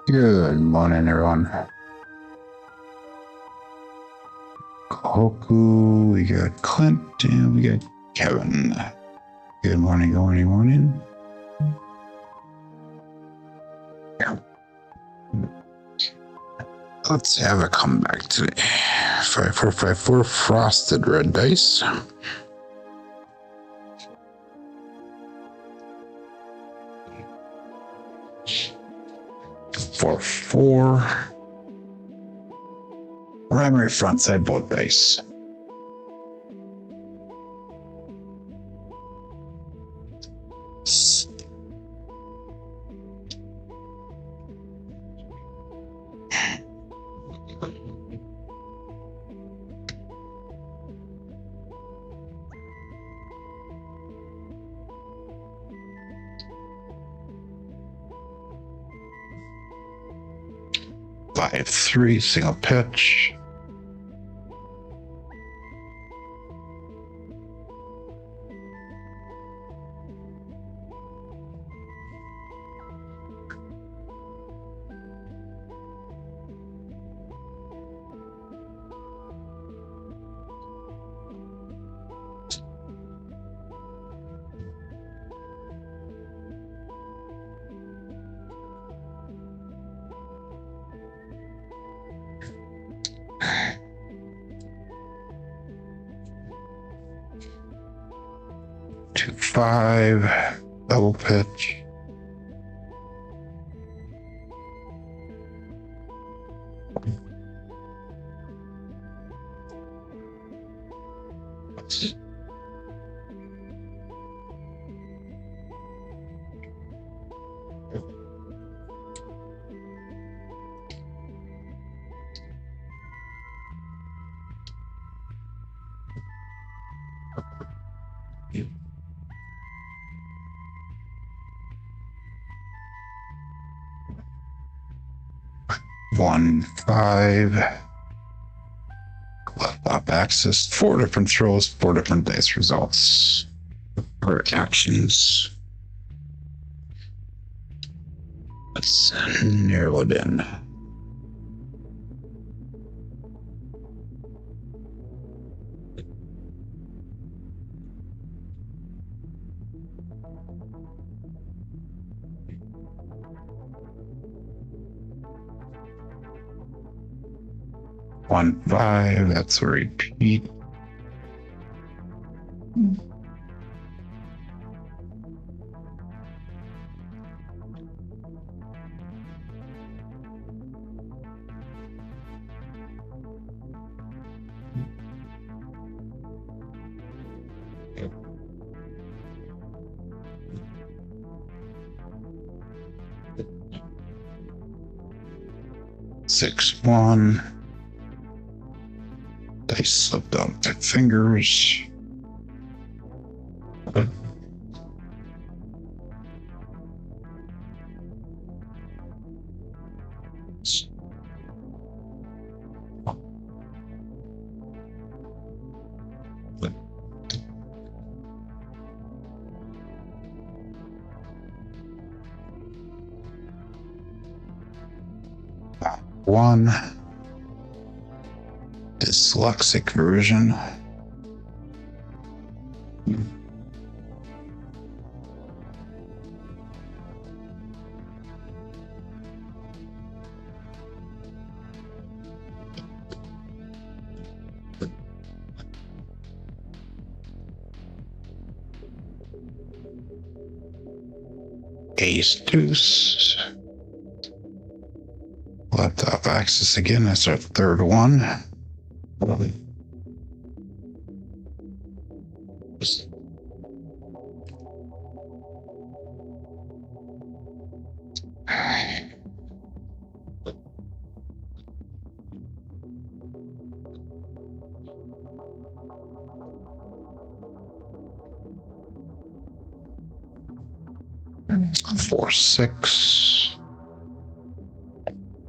Good morning, everyone. Koku, we got Clint, and we got Kevin. Good morning, good morning. Let's have a comeback today. 5454 frosted red dice. 4-4. Primary front side both dice. Five, 3, single pitch. Two, 5, double pitch. One, 5. Left off axis. 4 different throws, 4 different dice results. Or actions. Let's narrow it in. One, 5, that's a repeat. Six, 1. Dice slipped out my fingers. One. Dyslexic version. Ace, deuce. Left off axis again. That's our third one. Four, 6.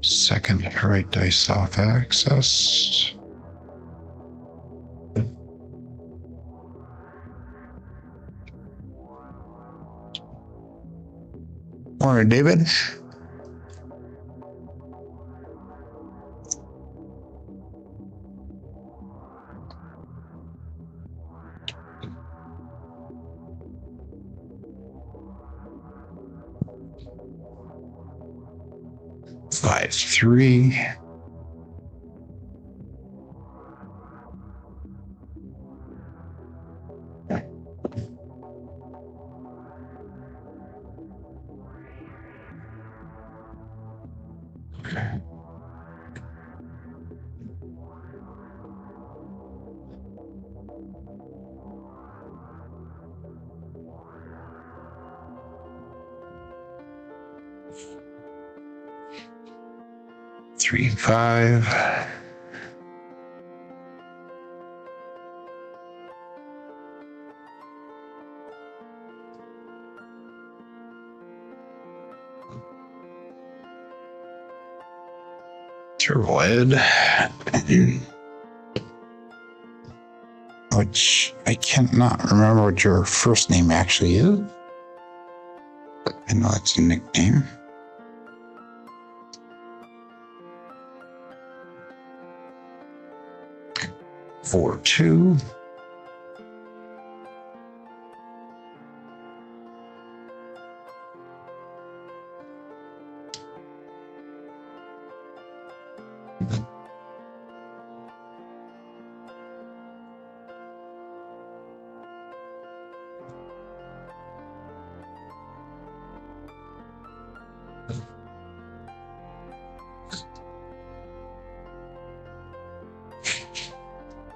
Second right dice off axis. Morning, David. 5-3. Three, 5. Joliet, which I cannot remember what your first name actually is. I know it's a nickname. Four, 2.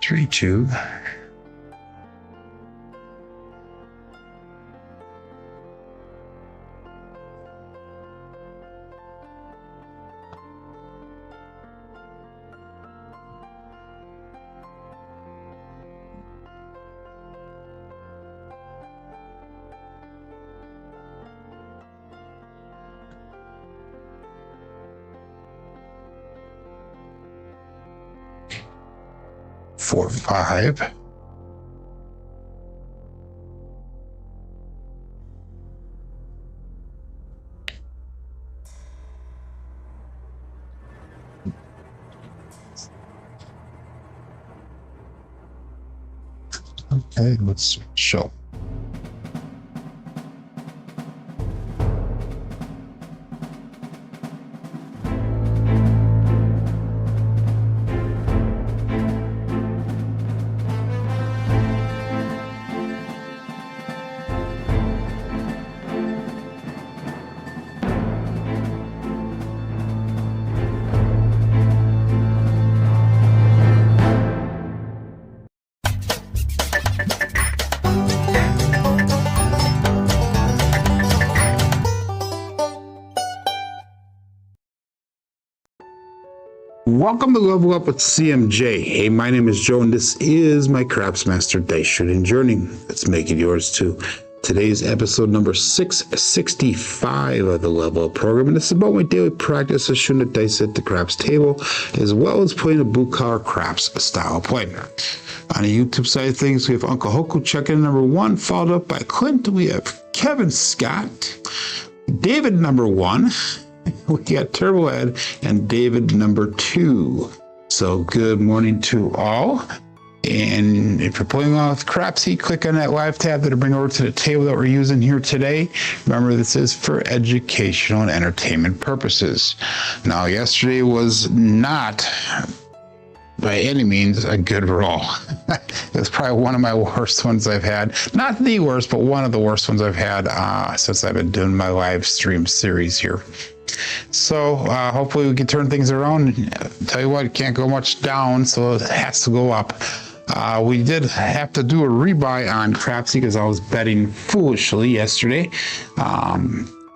Three, 2. Four, 5. Okay, let's show. Welcome to Level Up with CMJ. Hey, my name is Joe, and this is my Craps Master Dice Shooting Journey. Let's make it yours too. Today's episode number 665 of the Level Up program, and this is about my daily practice of shooting the dice at the craps table, as well as playing a blue collar craps style play. On the YouTube side of things, we have Uncle Hoku check-in number 1, followed up by Clint. We have Kevin Scott, David number 1. We got Turbo Ed and David number 2. So good morning to all. And if you're playing along with Crapsee, click on that live tab that'll bring over to the table that we're using here today. Remember, this is for educational and entertainment purposes. Now, yesterday was not by any means a good roll. It was probably one of my worst ones I've had. Not the worst, but one of the worst ones I've had since I've been doing my live stream series here. So hopefully we can turn things around. Tell you what, it can't go much down, so it has to go up. We did have to do a rebuy on Crapsee because I was betting foolishly yesterday.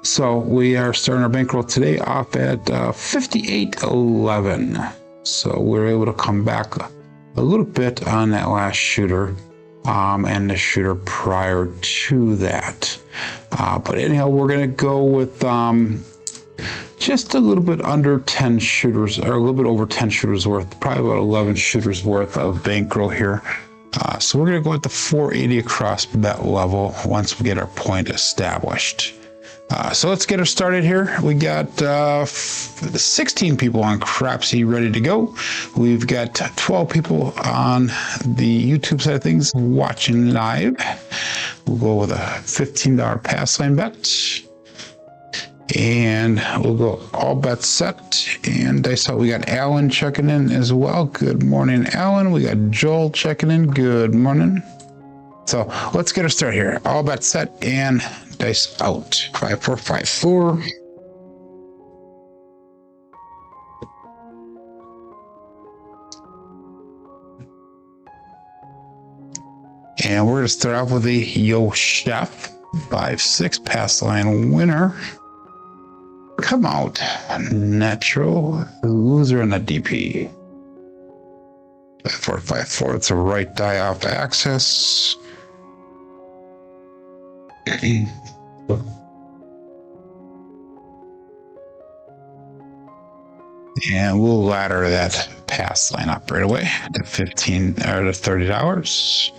So we are starting our bankroll today off at 58.11. So we're able to come back a little bit on that last shooter and the shooter prior to that. But anyhow, we're going to go with just a little bit under 10 shooters, or a little bit over 10 shooters worth, probably about 11 shooters worth of bankroll here. So we're going to go with the 480 across bet level once we get our point established. So let's get her started here. We got 16 people on Crapsee ready to go. We've got 12 people on the YouTube side of things watching live. We'll go with a $15 pass line bet. And we'll go all bets set. And I saw we got Alan checking in as well. Good morning, Alan. We got Joel checking in. Good morning. So let's get her started here. All bets set and dice out. 5, 4, 5, 4. And we're going to start off with the Yo Chef 5-6 pass line winner. Come out, natural loser in the DP. 5, 4, 5, 4. It's a right die off access. And we'll ladder that pass line up right away to $15 or to $30.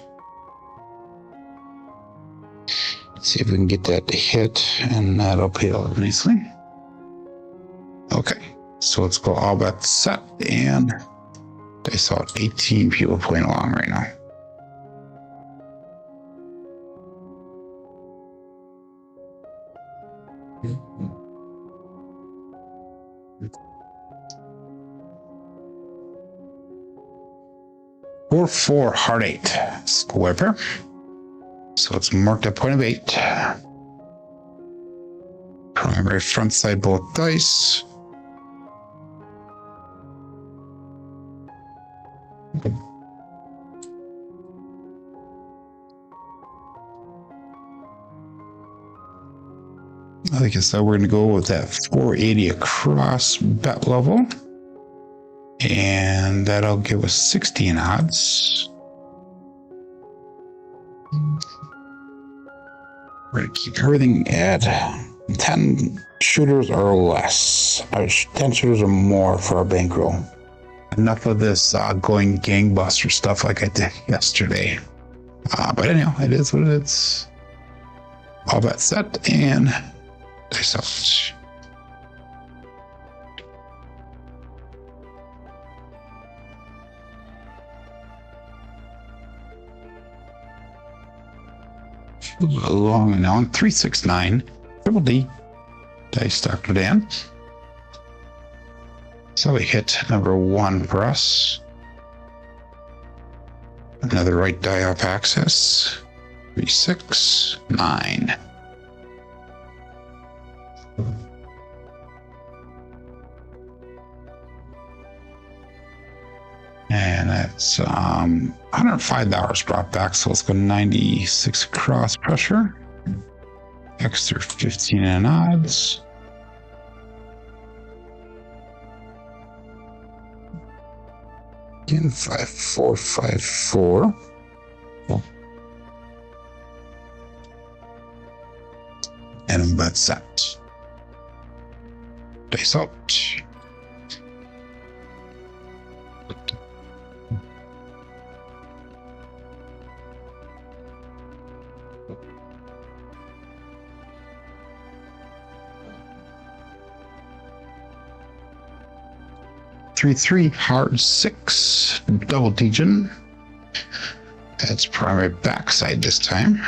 See if we can get that to hit, and that'll pay off nicely. Okay, so let's go all bets set, and I saw 18 people playing along right now. Four, hard 8, square pair. So it's marked at point of 8. Primary front side both dice. Like I said, we're going to go with that 480 across bet level. And that'll give us 16 odds. We're going to keep everything at 10 shooters or less. 10 shooters or more for our bankroll. Enough of this going gangbuster stuff like I did yesterday. But anyhow, it is what it is. All that set and dice out. Long and on 369 Triple D dice Dr. Dan. So we hit number 1 for us. Another right die off access. 3, 6, 9. And that's $105 brought back. So let's go 96 cross pressure. Extra 15 in odds. Again, 5, 4, 5, 4. And a bet set. Dice out. Three, hard 6, double teaching. That's primary backside this time.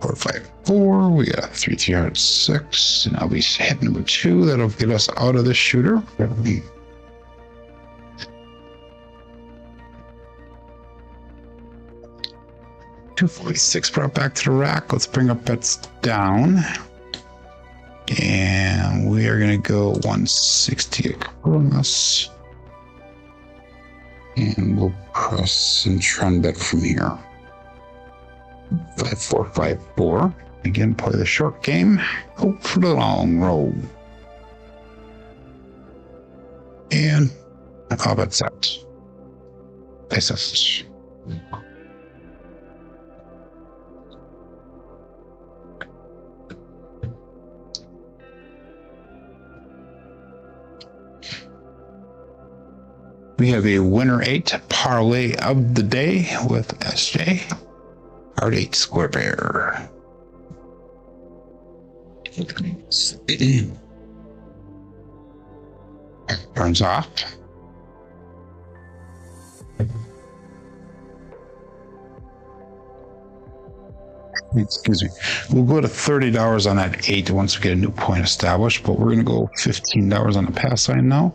4, 5, 4. We got a 3, hard 6. And I'll be hit number 2. That'll get us out of the shooter. 246 brought back to the rack. Let's bring our bets down. And we are going to go 160 across. And we'll press and trend bet from here. 5, 4, 5, 4. Again, play the short game. Hope for the long roll. And all bets set. Dice. We have a winner 8 parlay of the day with SJ. Hard 8 square pair. Turns off. Excuse me. We'll go to $30 on that 8 once we get a new point established, but we're going to go $15 on the pass sign now.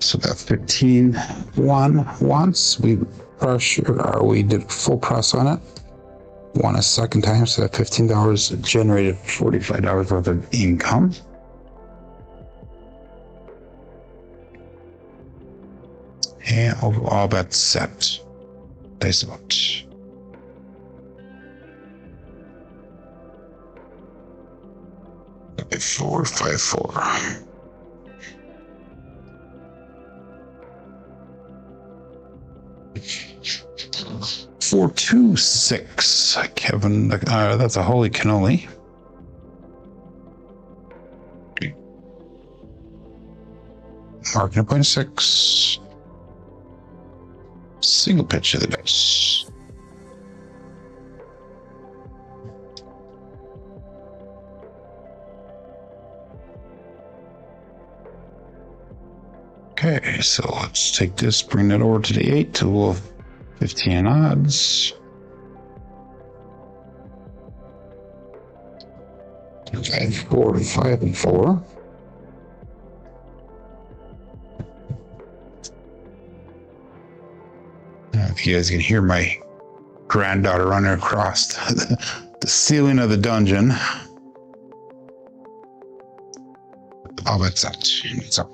So that 15 won once. We did full press on it. Won a second time, so that $15 generated $45 worth of income. And all bets set. Dice out. Four, 5, 4. 4, 2, 6. Kevin, that's a holy cannoli. Marking a point 6. Single pitch of the dice. Okay, so let's take this, bring that over to the 8 to we'll have 15 odds. 5, 4, 5, and 4. If you guys can hear my granddaughter running across the ceiling of the dungeon. Oh, that's that. It's up.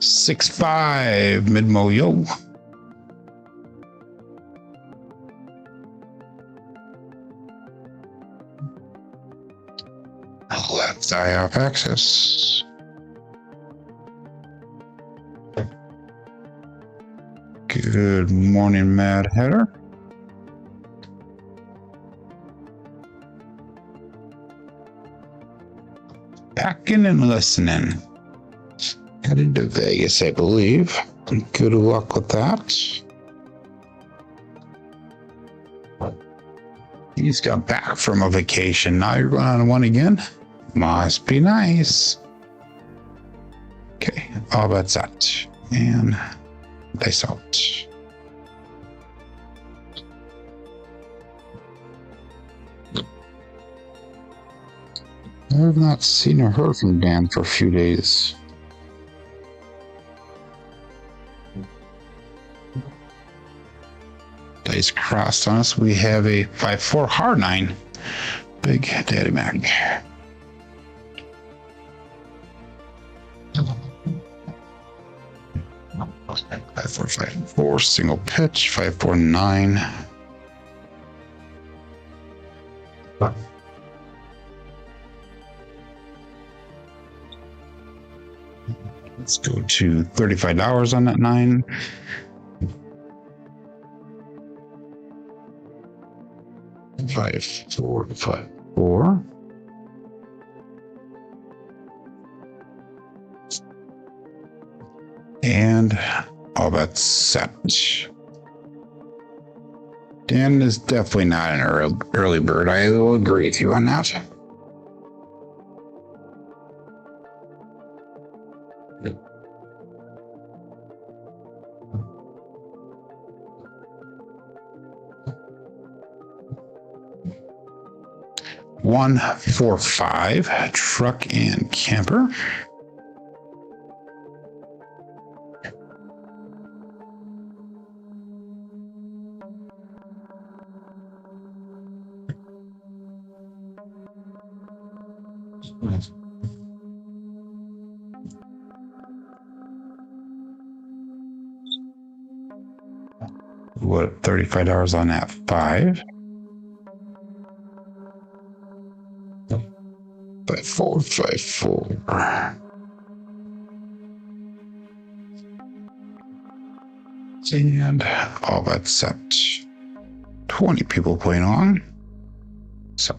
Six, 5, mid-mo yo. Left eye off axis. Good morning, Mad Hatter. Packing and listening. Headed to Vegas, I believe. Good luck with that. You just got back from a vacation. Now you're going on one again? Must be nice. Okay, all bets out. And dice out. I've not seen or heard from Dan for a few days. Dice crossed on us. We have a 5-4 hard 9. Big Daddy Mac. 5-4, 5-4. Single pitch. 5-4, 9. Let's go to $35 on that 9. 5, 4, 5, 4. And all bets set. Dan is definitely not an early bird. I will agree with you on that. One, 4, 5, truck and camper. What, $35 on that 5? 5, 4, 5, 4. And all that's set. 20 people playing along. Set.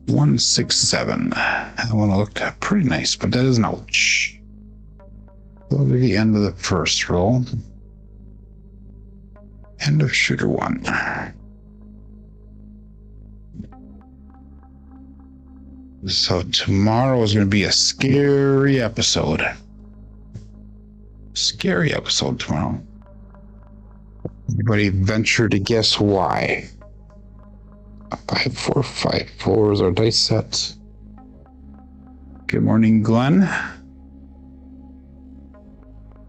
One, 6, 7. That one looked pretty nice, but that is an ouch. Go to the end of the first roll. End of shooter 1. So tomorrow is going to be a scary episode. Scary episode tomorrow. Anybody venture to guess why? 5, 4, 5, 4 is our dice set. Good morning, Glenn.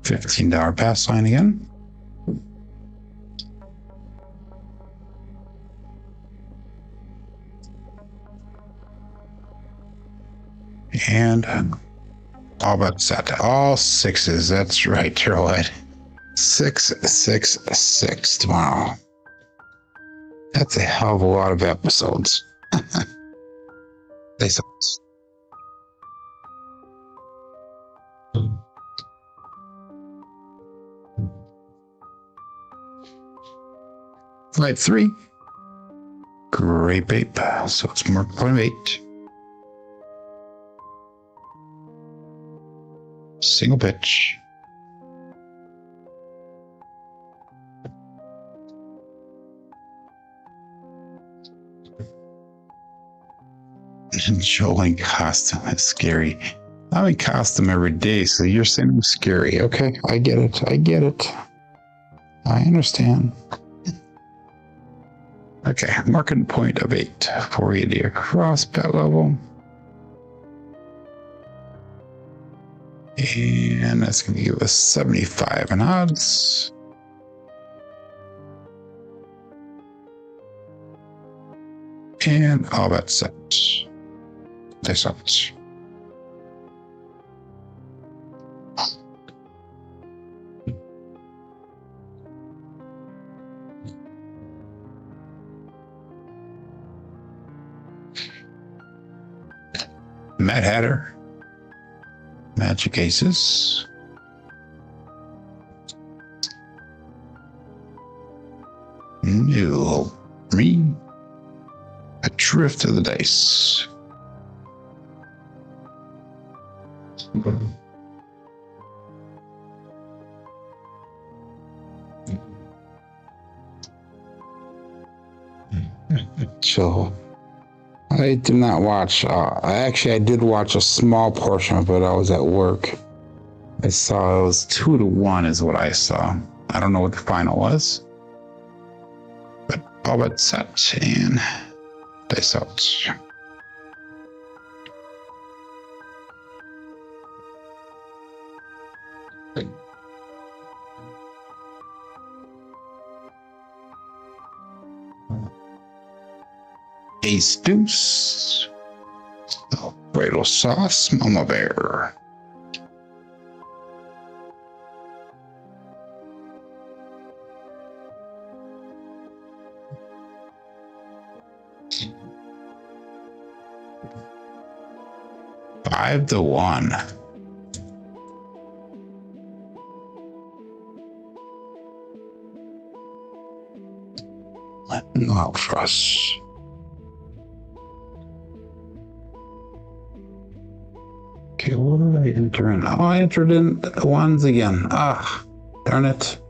$15 pass line again. And all but set. All 6s. That's right, Joliet. 6, 6, 6 tomorrow. That's a hell of a lot of episodes. They said. 5, 3. Great babe. So it's more 0.8. Single pitch. Joling costume is scary. I'm in costume every day, so you're saying I'm scary. Okay, I get it. I get it. I understand. Okay, marking point of 8. 480 across bet level. And that's going to give us 75 in odds. And all that set. This out. Mad Hatter. Magic Aces. New. Me. A drift of the dice. So I did not watch. I did watch a small portion of it. I was at work. I saw it was 2-1 is what I saw. I don't know what the final was, but all but set and dice out. Ace deuce. Alfredo sauce, Mama Bear. Five to 1. Let me go out for us. Okay, what did I enter in? Oh, I entered in ones again. Ah, darn it.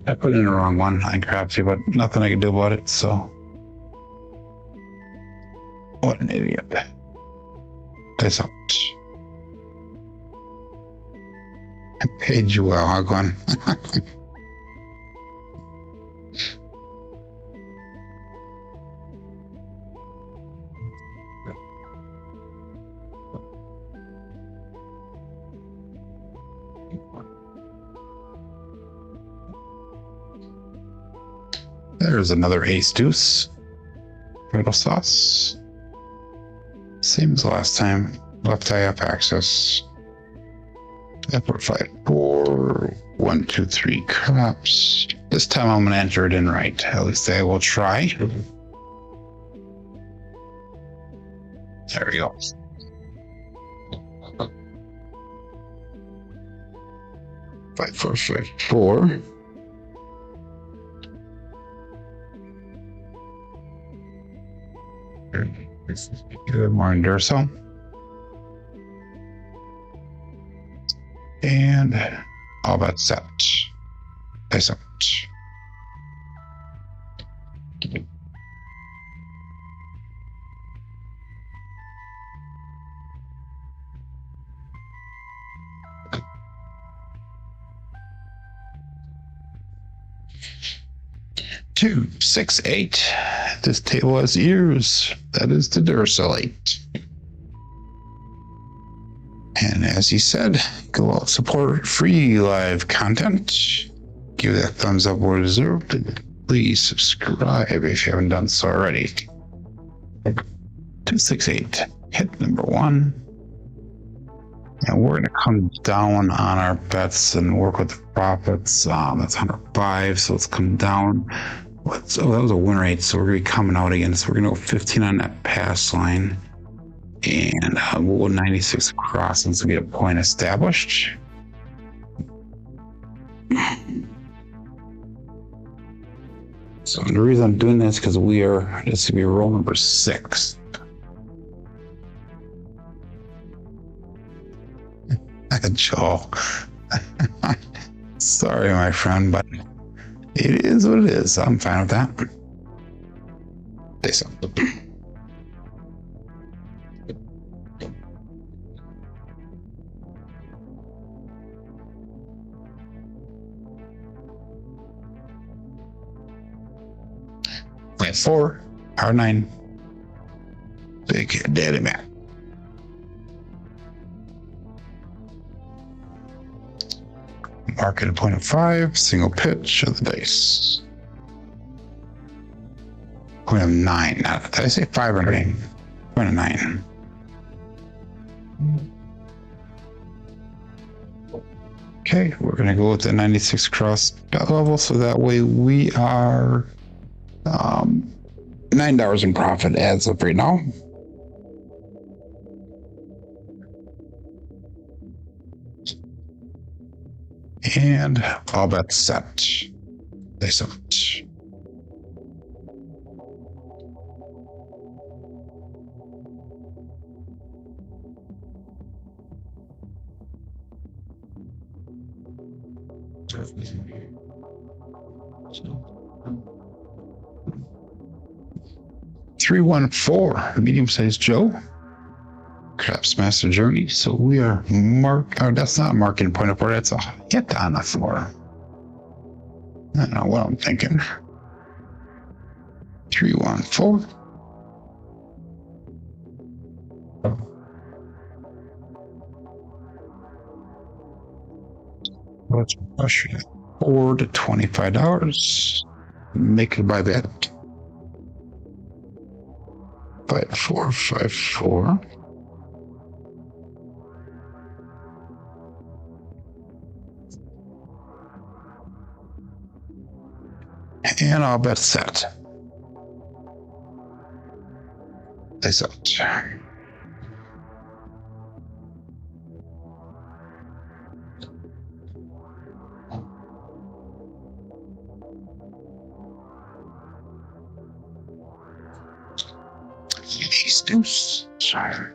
I put in the wrong one. I Crapsee, but nothing I can do about it, so. What an idiot. Dice out. I paid you well, huh, Glenn? There's another ace deuce. Riddle sauce. Same as last time. Left eye up access. F4, 5, 4. 1, 2, 3 craps. This time I'm going to enter it in right. At least I will try. There we go. Five, 4, 5, 4. Good morning, Durso. And all bets set. Dice out. Two, 6, 8. This table has ears. That is the Duracellite. And as he said, go out, support free live content. Give that thumbs up where deserved. And please subscribe if you haven't done so already. 2, 6, 8. Hit number 1. And we're going to come down on our bets and work with the profits. That's 105, so let's come down. Oh, that was a win rate, so we're going to be coming out again. So we're going to go 15 on that pass line. And we'll go 96 across since we get a point established. So the reason I'm doing this is because this will be roll number 6. Joe. Sorry, my friend, but it is what it is. I'm fine with that. Say something. Plan 4, R9, Big Daddy Man. Mark at a point of 5, single pitch of the dice. Point of 9. Did I say 5 or 9? Point of 9. Okay, we're going to go with the 96 cross bet level, so that way we are $9 in profit as of right now. And all bets set. They set. $314, medium-sized Joe. Craps Master Journey. So we are that's not marking a point of 4, that's a hit on the floor. I don't know what I'm thinking. 314. Let's push it forward to $25. Make it by bet. 5454. And I'll bet set. They set. These deuce. Sorry.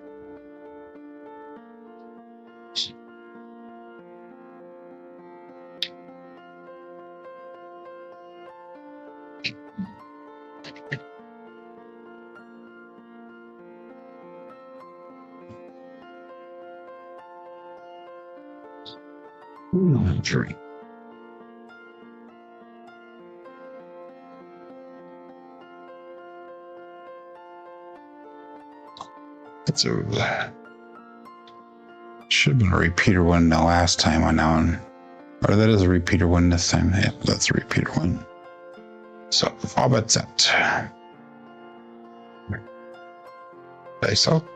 Jury. That's should have been a repeater one the last time on that one. Or that is a repeater one this time. Yeah, that's a repeater one. So all bets set. Dice out.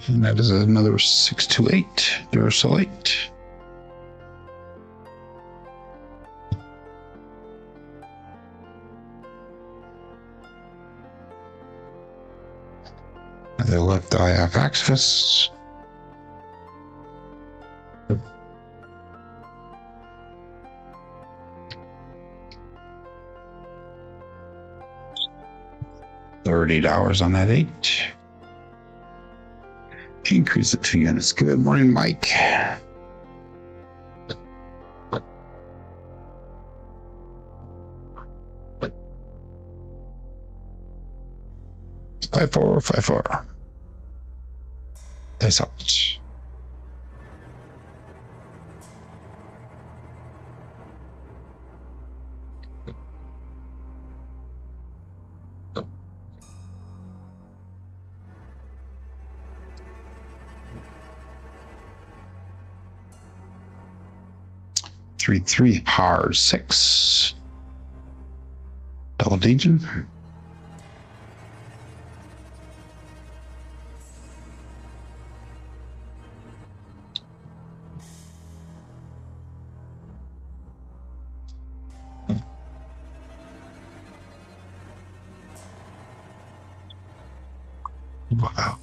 And that is another 628 Duracellite. The left eye off axis. $30 on that 8. Increase it 2 units. Good morning, Mike. 5-4, 5-4. Dice out. Three, hard 6. Double digit. Wow.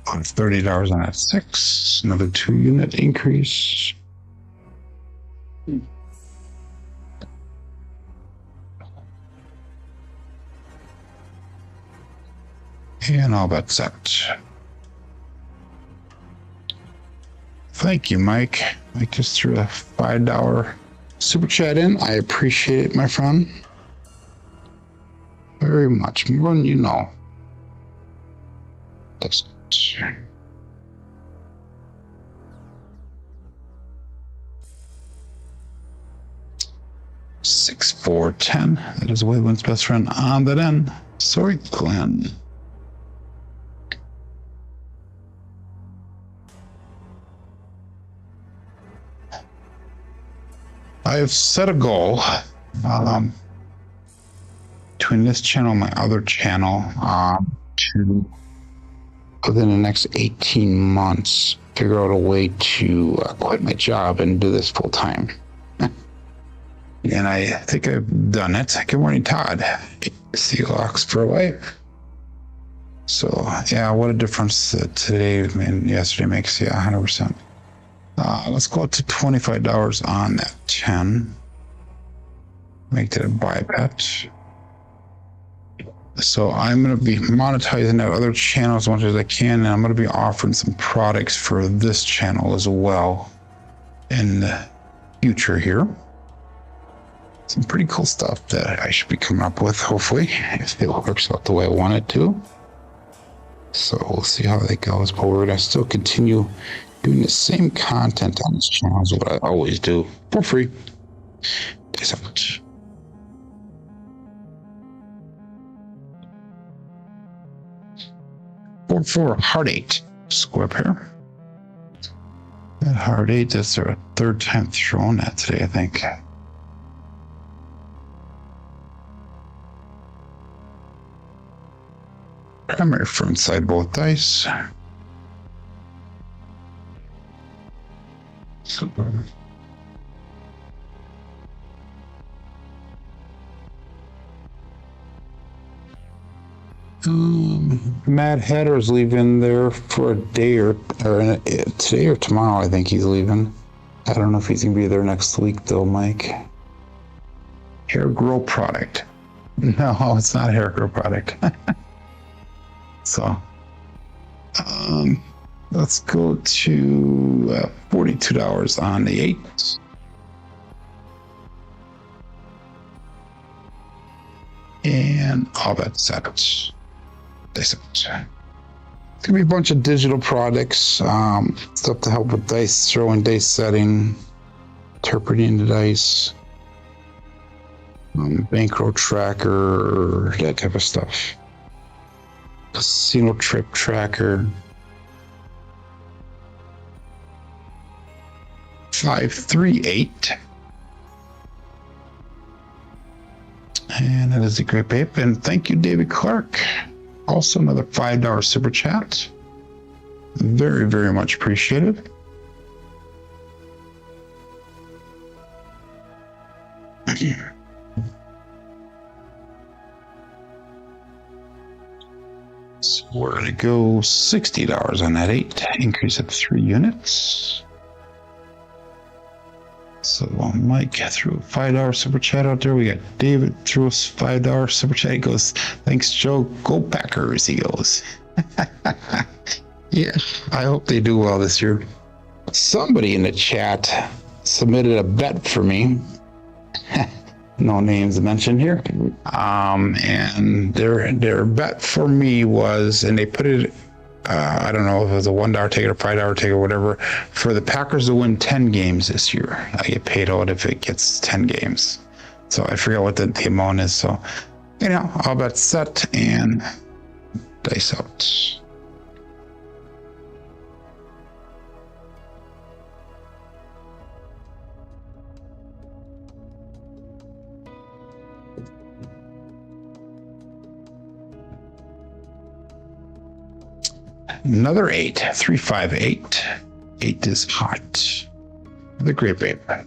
$30 on that 6. Another 2 unit increase. And all that's set. Thank you, Mike. Mike just threw a $5 super chat in. I appreciate it, my friend. Very much. More than you know. That's it. 6, 4, 10. That is Waylon's best friend on that end. Sorry, Glenn. I have set a goal between this channel and my other channel to, within the next 18 months, figure out a way to quit my job and do this full time. And I think I've done it. Good morning, Todd. Seahawks for a wife. So, yeah, what a difference today and yesterday makes. Yeah, 100%. Let's go up to $25 on that 10. Make that a buy bet. So I'm going to be monetizing that other channel as much as I can, and I'm going to be offering some products for this channel as well in the future here. Some pretty cool stuff that I should be coming up with, hopefully, if it works out the way I want it to. So we'll see how that goes, but we're going to still continue doing the same content on this channel as what I always do for free. Thanks so much. For hard 8 square pair. That hard 8, that's their third time throwing that today, I think. Primary front side both dice. Super. Mad Hatter's leaving there for a day or today or tomorrow. I think he's leaving. I don't know if he's gonna be there next week though, Mike. Hair grow product. No, it's not a hair grow product. So, let's go to $42 on the 8. And all that's set. It's gonna be a bunch of digital products, stuff to help with dice throwing, dice setting, interpreting the dice, bankroll tracker, that type of stuff. Casino trip tracker. 538. And that is a great paper. And thank you, David Clark. Also another $5 super chat. Very, very much appreciated. So we're going to go $60 on that 8. Increase it 3 units. So Mike threw a $5 super chat out there. We got David threw a $5 super chat. He goes, "Thanks, Joe. Go Packers." He goes. Yeah, I hope they do well this year. Somebody in the chat submitted a bet for me. No names mentioned here. And their bet for me was, and they put it, I don't know if it was a $1 ticket or $5 ticket or whatever, for the Packers to win 10 games this year. I get paid out if it gets 10 games. So I forget what the amount is. So, all bets set and dice out. Another 8, 3, 5, 8. 8 is hot. The grape ape. 5,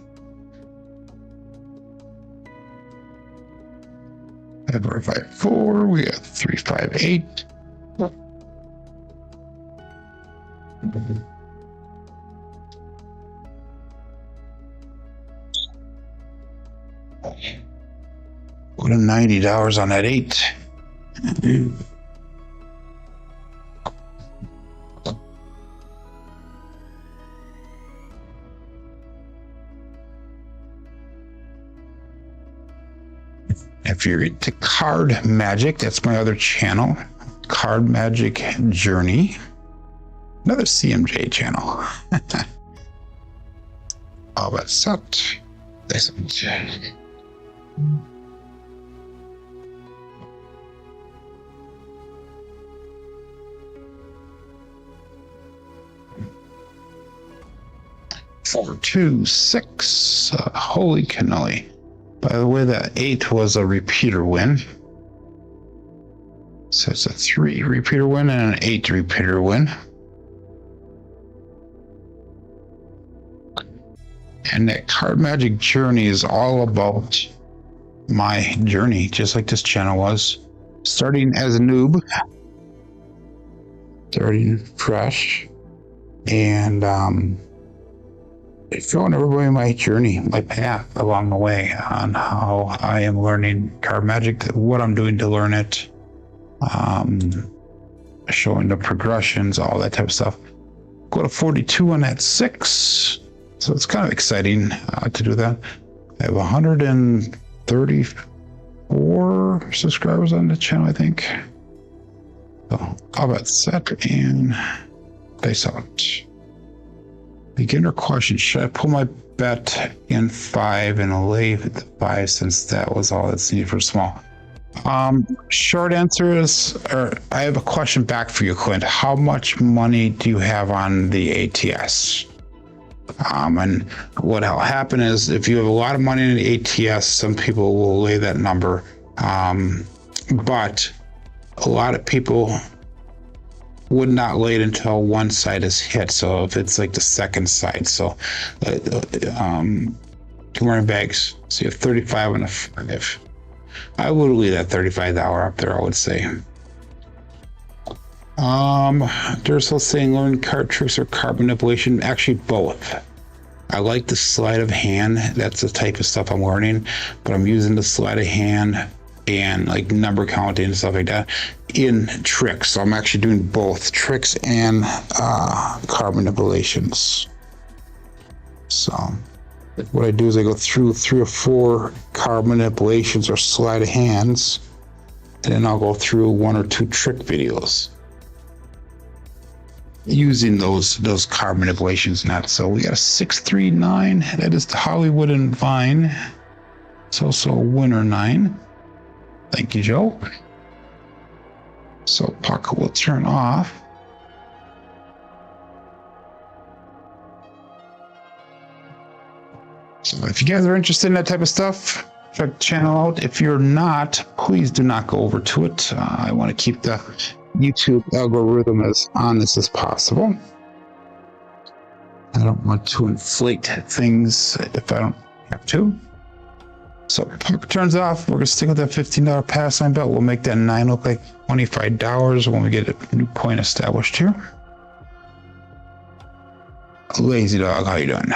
4, 5, 4. We got 3, 5, 8. Put $90 on that 8. If you're into Card Magic, that's my other channel, Card Magic Journey. Another CMJ channel. All that's set. Four, 2, 6. Holy cannoli. By the way, that 8 was a repeater win. So it's a 3 repeater win and an 8 repeater win. And that Card Magic Journey is all about my journey, just like this channel was. Starting as a noob, starting fresh, and showing everybody my journey, my path along the way on how I am learning Card Magic, what I'm doing to learn it, showing the progressions, all that type of stuff. Go to 42 on that 6. So it's kind of exciting to do that. I have 134 subscribers on the channel, I think. So all that set and dice out. Beginner question: should I pull my bet in 5 and lay the 5 since that was all that's needed for small? Short answer is, I have a question back for you, Clint. How much money do you have on the ATS? And what'll happen is, if you have a lot of money in the ATS, some people will lay that number. But a lot of people would not lay it until one side is hit. So if it's like the second side, so two running backs, so you have 35 and a 5. I would leave that $35 up there, I would say. Duracell saying learn card tricks or card manipulation. Actually, both. I like the sleight of hand. That's the type of stuff I'm learning, but I'm using the sleight of hand and like number counting and stuff like that in tricks. So I'm actually doing both tricks and card manipulations. So what I do is I go through 3 or 4 card manipulations or sleight of hands, and then I'll go through 1 or 2 trick videos using those card manipulations. Not so. We got a 639. That is the Hollywood and Vine. It's also a winner 9. Thank you, Joe. So puck will turn off. So if you guys are interested in that type of stuff, check the channel out. If you're not, please do not go over to it. I want to keep the YouTube algorithm as honest as possible. I don't want to inflate things if I don't have to. So puck turns off. We're gonna stick with that $15 pass line bet. We'll make that 9 look like $25 when we get a new point established here. Lazy dog, how you doing?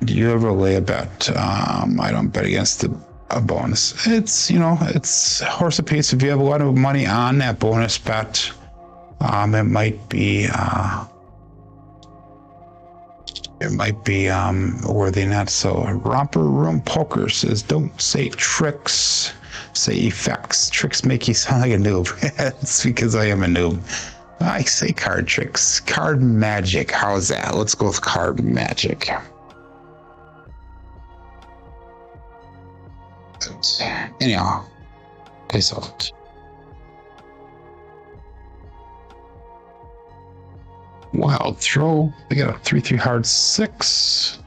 Do you ever lay a bet? I don't bet against a bonus. It's, it's horse apiece. If you have a lot of money on that bonus bet, it might be worthy not. So Romper Room Poker says, don't say tricks, say effects. Tricks make you sound like a noob. It's because I am a noob. I say card tricks. Card magic. How's that? Let's go with card magic. Anyhow, place out. Wild throw. They got a 3-3 hard 6.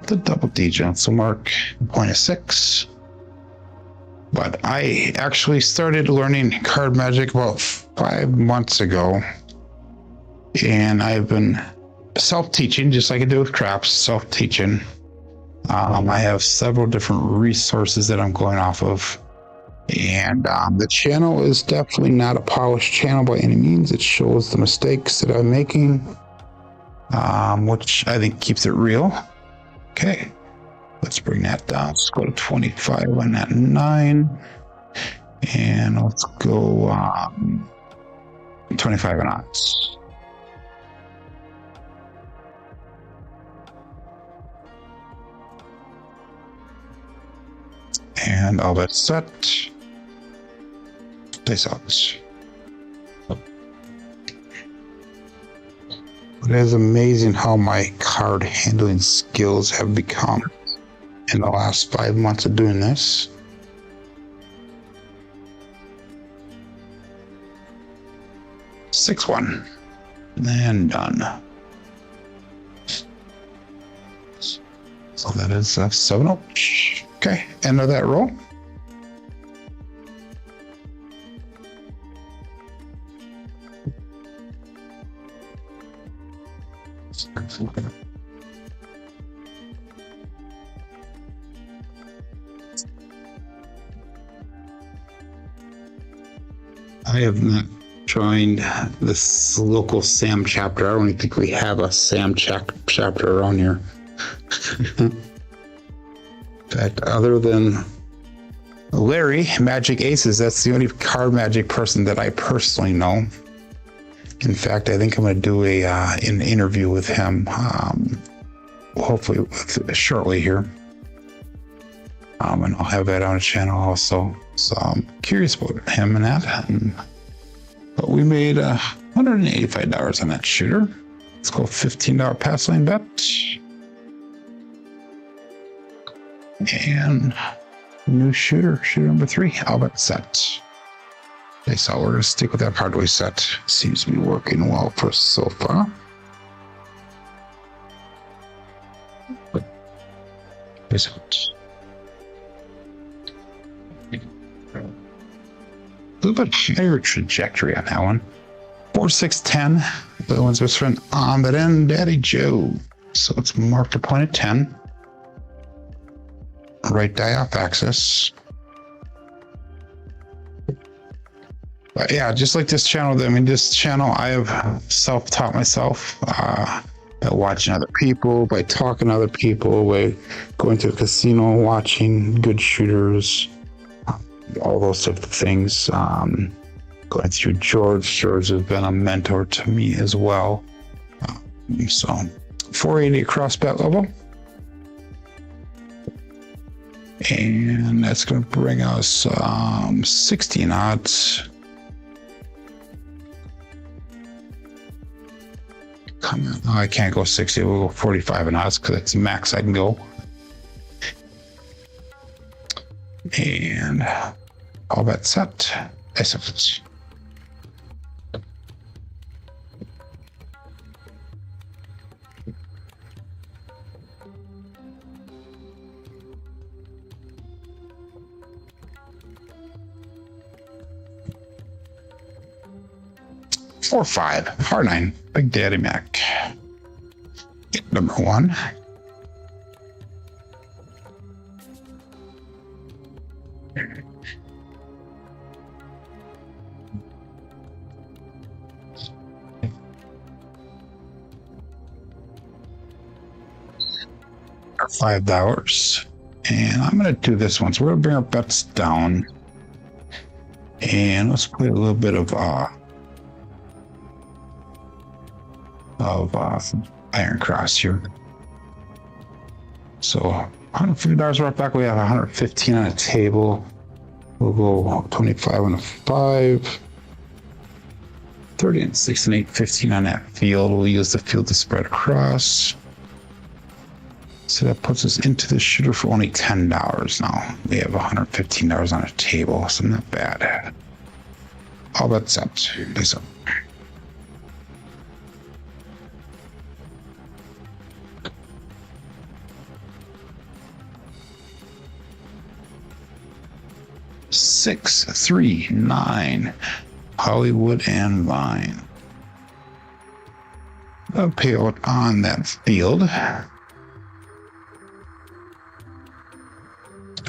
The double D Johnson mark, point of 6. But I actually started learning card magic about 5 months ago. And I've been self-teaching, just like I do with craps, self-teaching. I have several different resources that I'm going off of. And the channel is definitely not a polished channel by any means. It shows the mistakes that I'm making, which I think keeps it real. Okay, let's bring that down. Let's go to 25 on that 9. And let's go 25 and odds. And all that set. Place out. It is amazing how my card handling skills have become in the last 5 months of doing this. 6-1. And done. So that is 7-0. Okay, end of that roll. I have not joined this local SAM chapter. I don't even think we have a SAM chapter around here. In fact, other than Larry, Magic Aces, that's the only card magic person that I personally know. In fact, I think I'm going to do an interview with him, hopefully shortly here. And I'll have that on the channel also. So I'm curious about him and that. But we made $185 on that shooter. Let's go $15 pass lane bet. And new shooter number 3, I'll bet set. Okay, so we're going to stick with that Hardway set. Seems to be working well for us so far. A little bit higher trajectory on that one. 4, 6, 10. The one's best friend on that end, Daddy Joe. So let's mark the point at 10. Right die off axis. But yeah, just like this channel, I mean, this channel I have self-taught myself by watching other people, by talking to other people, by going to a casino, watching good shooters, all those types of things. Going through George. George has been a mentor to me as well. So 480 across bet level. And that's going to bring us 16 odds. Come on. Oh, I can't go 60. We'll go 45 and odds because that's the max I can go. And all bet set. Excellent. Four, 5, hard 9, Big Daddy Mac. Hit number 1. $5. And I'm going to do this one. So we're going to bring our bets down. And let's play a little bit of Iron Cross here. So $150 right back. We have 115 on the table. We'll go 25 on a 5. 30 and 6 and 8, 15 on that field. We'll use the field to spread across. So that puts us into the shooter for only $10 now. We have $115 on the table, so not bad. All bets up. Nice up. Six, 3, 9. Hollywood and Vine. A payout on that field.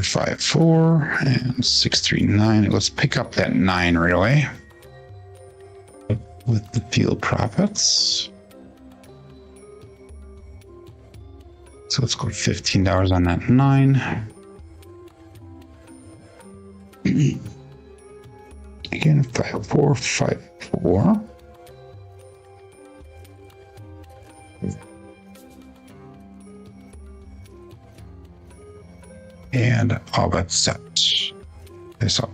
5, 4 and 6, 3, 9. Let's pick up that 9 right away with the field profits. So let's go $15 on that 9. Again, 5, 4, 5, 4. And all that's set. This out.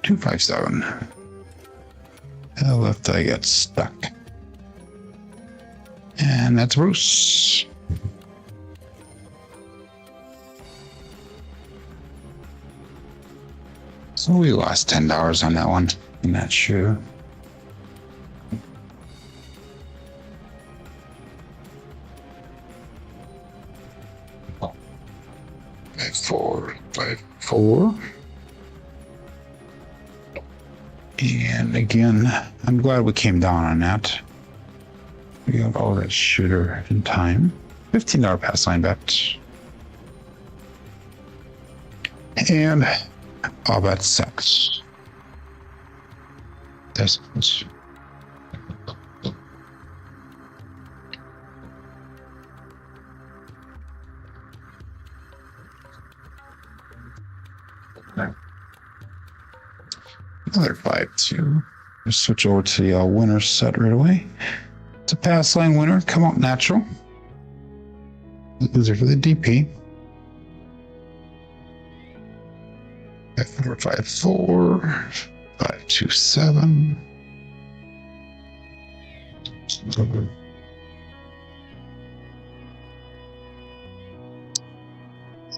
$257. And left I get stuck. And that's Bruce. So we lost $10 on that one. I'm not sure. Five, 4, 5, 4. And again, I'm glad we came down on that. We got all that shooter in time. $15 pass line bet. And all that sucks. That's another 5-2. Let's switch over to the winner set right away. It's a pass line winner. Come out natural. Loser for the DP. 5, 4, 5, 4. 5, 2, 7.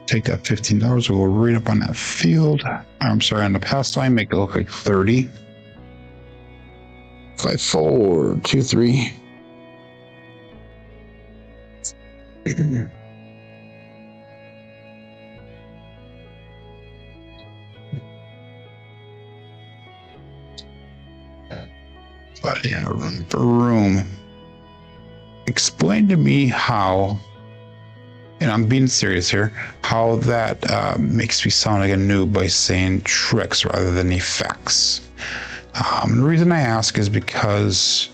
Take that $15. We'll go right up on that field. I'm sorry, on the pass line, make it look like 30. 5, 4, 2, 3. But yeah, room for room. Explain to me how, and I'm being serious here, how that makes me sound like a noob by saying tricks rather than effects. The reason I ask is because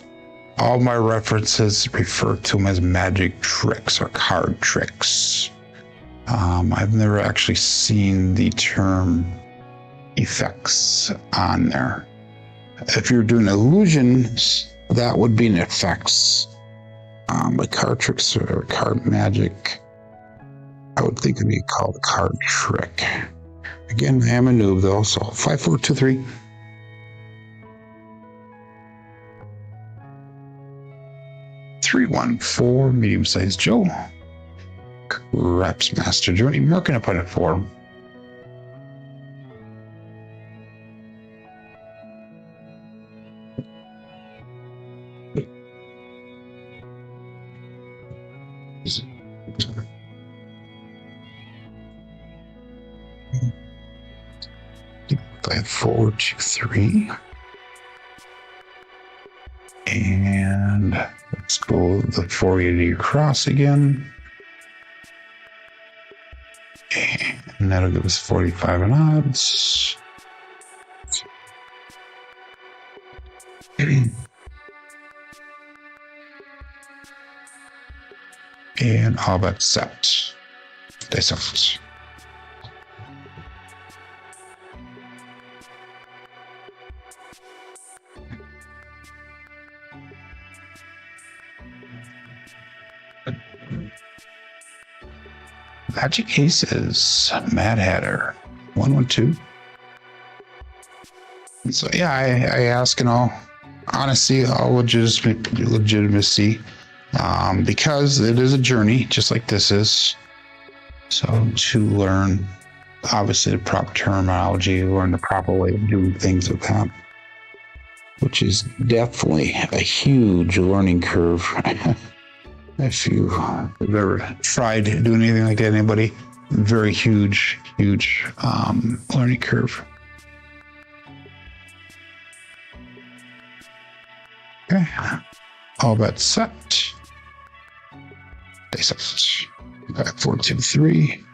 all my references refer to them as magic tricks or card tricks. I've never actually seen the term effects on there. If you're doing illusions, that would be an effects. But card tricks or card magic, I would think it'd be called a card trick. Again, I am a noob though, so 5, 4, 2, 3. $314, medium-sized Joe. Craps Master Journey, marking up on it for him. Five, 4, 2, 3. And let's go the 480 across again. and that'll give us 45 and odds. And all bets set. Dice out. Magic Aces, Mad Hatter, 112. So yeah, I ask in all honesty, all legitimacy, because it is a journey, just like this is. So to learn, obviously, the proper terminology, learn the proper way of doing things with that, which is definitely a huge learning curve. If you have ever tried doing anything like that, anybody, very huge learning curve. Okay, all bets set. Dice out. Back 4, 2, 3.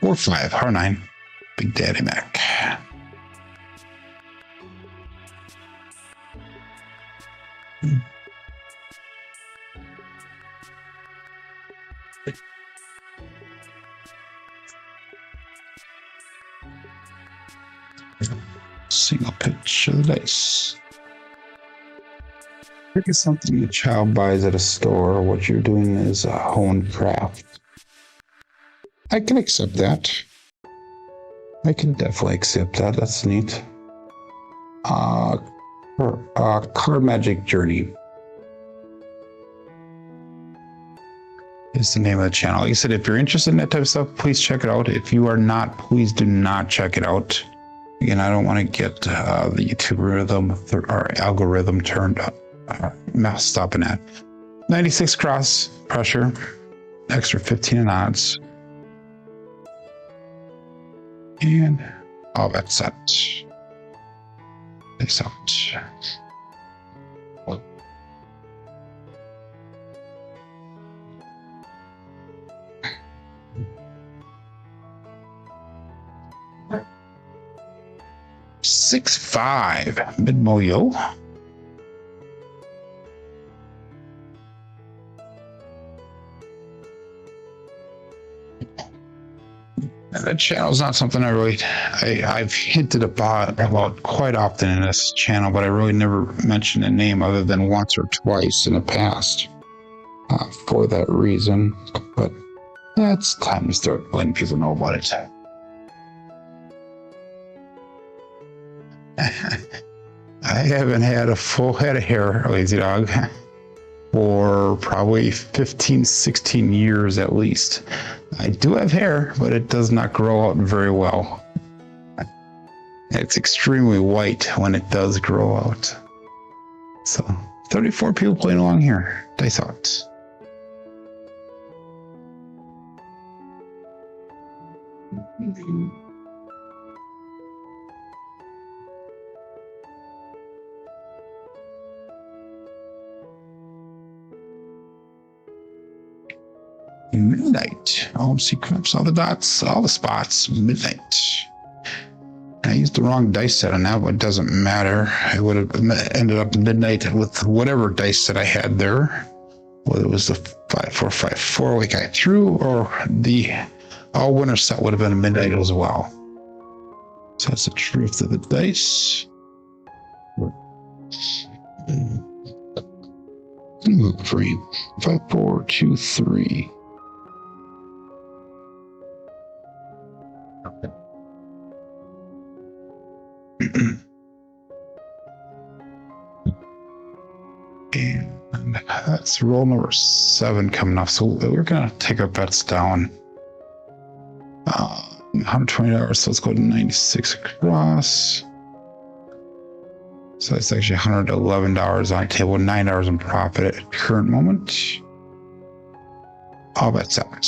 Or 5, R9, Big Daddy Mac. Single pitch of the dice. Pick is something a child buys at a store. What you're doing is a honed craft. I can accept that. I can definitely accept that. That's neat. Card Magic Journey is the name of the channel. Like I said, if you're interested in that type of stuff, please check it out. If you are not, please do not check it out. Again, I don't want to get the YouTube rhythm or algorithm turned up, messed up in that. 96 cross pressure, extra 15 in odds. And all bets set. Dice out. $6-5 mid-moyo. That channel is not something I've hinted about quite often in this channel, but I really never mentioned a name other than once or twice in the past for that reason. But it's time to start letting people know about it. I haven't had a full head of hair, Lazy Dog, for probably 15, 16 years at least. I do have hair, but it does not grow out very well. It's extremely white when it does grow out. So, 34 people playing along here. Dice out. Midnight. OMC Craps, all the dots, all the spots. Midnight. I used the wrong dice set on that, but it doesn't matter. I would have ended up midnight with whatever dice set I had there. Whether it was the 5-4-5-4 like I threw, or the all winner set would have been a midnight as well. So that's the truth of the dice. Move free. 5-4-2-3. And that's roll number 7 coming up. So we're gonna take our bets down. $120. So let's go to 96 across. So that's actually $111 on the table, $9 in profit at current moment. All bets out.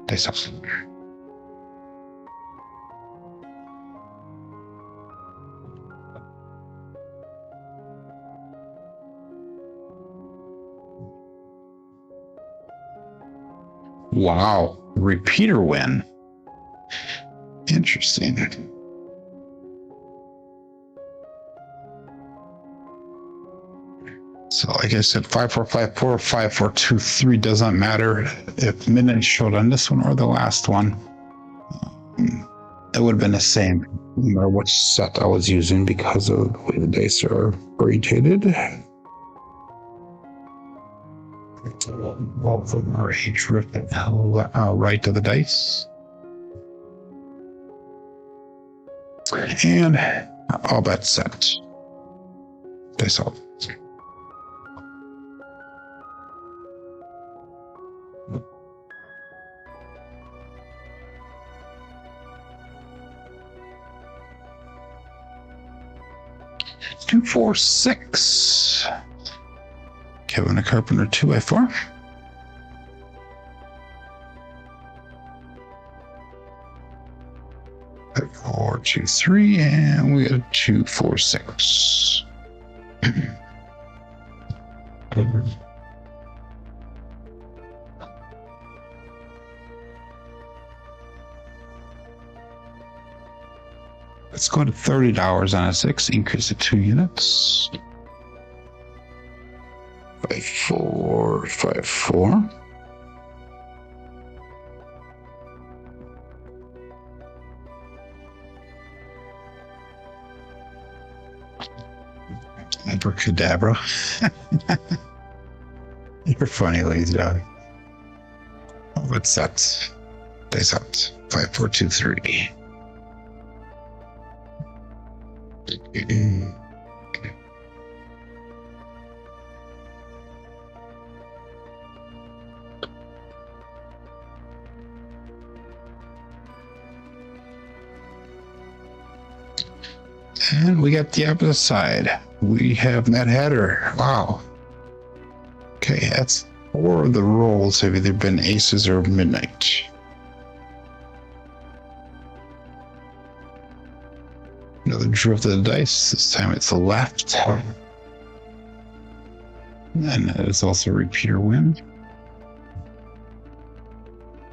Dice up. Wow. Repeater win. Interesting. So like I said, 5454, 5423 does not matter. If midnight showed on this one or the last one, it would have been the same no matter which set I was using because of the way the dice are orientated. All of them are drift right to the dice. And all bets set. Dice all. Two, 4, 6. Kevin the Carpenter 2x4. 4, 2, 3, and we got a 2, 4, 6. Let's go to $30 on a 6, increase it 2 units. 5, 4, 5, 4. Abracadabra. You're funny, lazy dog. What's that? Dice out. 5, 4, 2, 3. And we got the opposite side. We have Mad Hatter. Wow. Okay, that's 4 of the rolls have either been aces or midnight. Another drift of the dice. This time it's the left. And that is also a repeater win.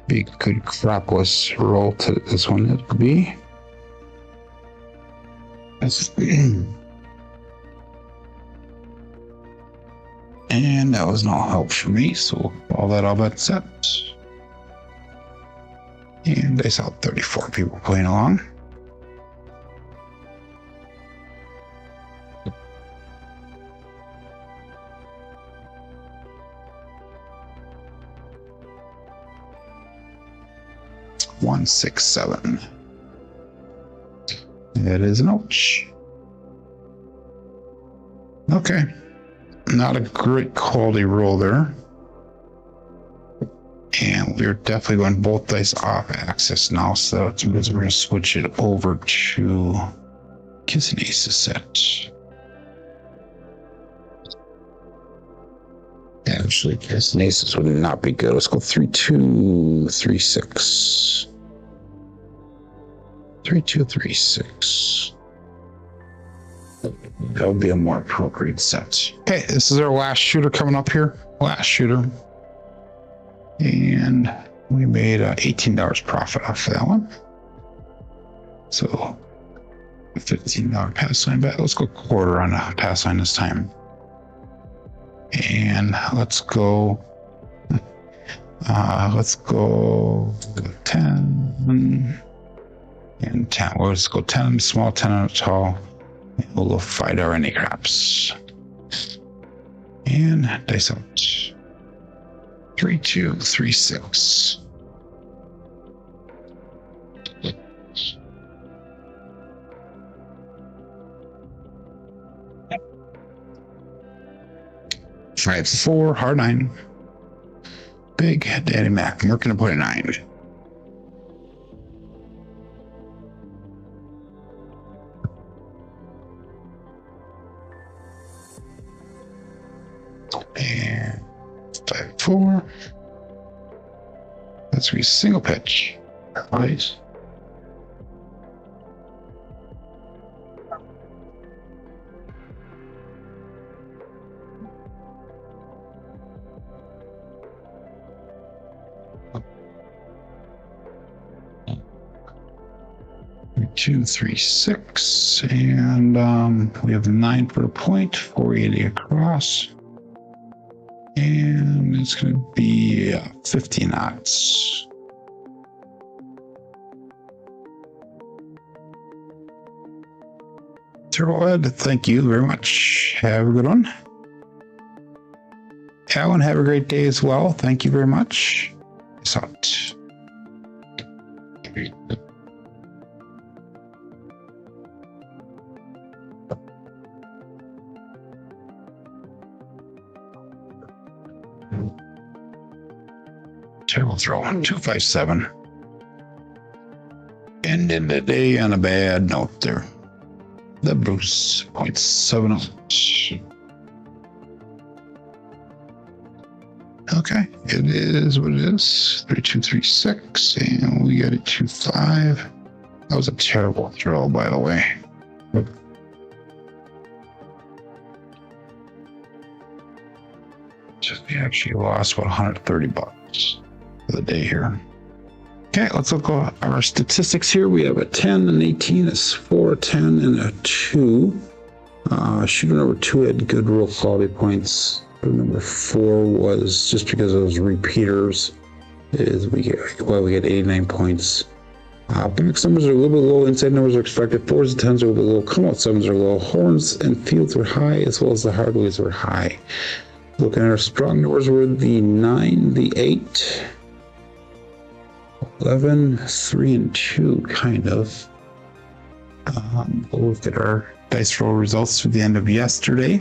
Be a good crapless roll to this one. It could be. And that was no help for me, so all that set. And I saw 34 people playing along. One, 6, 7. It is an ouch. Okay. Not a great quality roll there. And we're definitely going both dice off axis now, so it's because we're going to switch it over to Kissing Aces set. Actually, Kissing Aces would not be good. Let's go 3, 2, 3, 6. 3, 2, 3, 6. That would be a more appropriate set. Okay, this is our last shooter coming up here. Last shooter. And we made $18 profit off of that one. So $15 pass line bet. Let's go quarter on a pass line this time. And let's go 10 and 10. Well, let's go 10 small, 10 on a tall. And we'll go $5 any craps. And dice out. 3, 2, 3, 6. Five, 4, hard 9. Big Daddy Mac. We're going to put a 9. And 5, 4. That's a single pitch. Right. 236, and we have 9 for a point, 480 across, and it's going to be 50 knots. Turtle Ed, thank you very much. Have a good one. Alan, have a great day as well. Thank you very much. Peace out. Terrible throw. 257. Ending the day on a bad note there. The Bruce 0.70. Okay, it is what it is. 3236, and we got a 25. That was a terrible throw, by the way. We actually lost about 130 bucks for the day here. Okay, let's look at our statistics here. We have a 10, an 18, a 4, a 10, and a 2. Shooter number 2 had good real quality points. Number 4 was just because of those repeaters. We get 89 points. Box numbers are a little bit low. Inside numbers are expected. 4s and 10s are a little bit low. Come out 7s are low. Horns and fields were high, as well as the hardways were high. Looking at our strong numbers were the 9, the 8, 11, 3, and 2, kind of. We'll look at our dice roll results through the end of yesterday.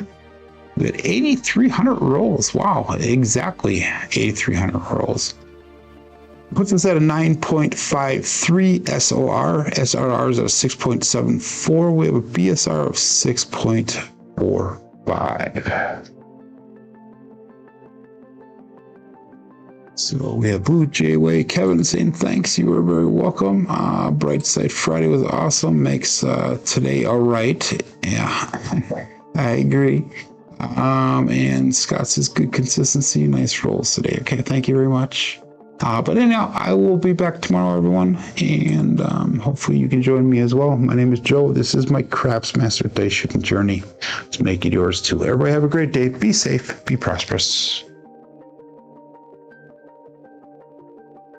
We had 8,300 rolls. Wow, exactly 8,300 rolls. Puts us at a 9.53 SOR. SRR is at a 6.74. We have a BSR of 6.45. So we have Blue J-Way Kevin saying thanks. You were very welcome. Bright Side Friday was awesome. Makes today all right. Yeah, I agree. And Scott says good consistency, nice rolls today. Okay, thank you very much. But anyhow, I will be back tomorrow, everyone, and hopefully you can join me as well. My name is Joe. This is my Craps Master Dice Shooting Journey. Let's make it yours too. Everybody have a great day. Be safe. Be prosperous.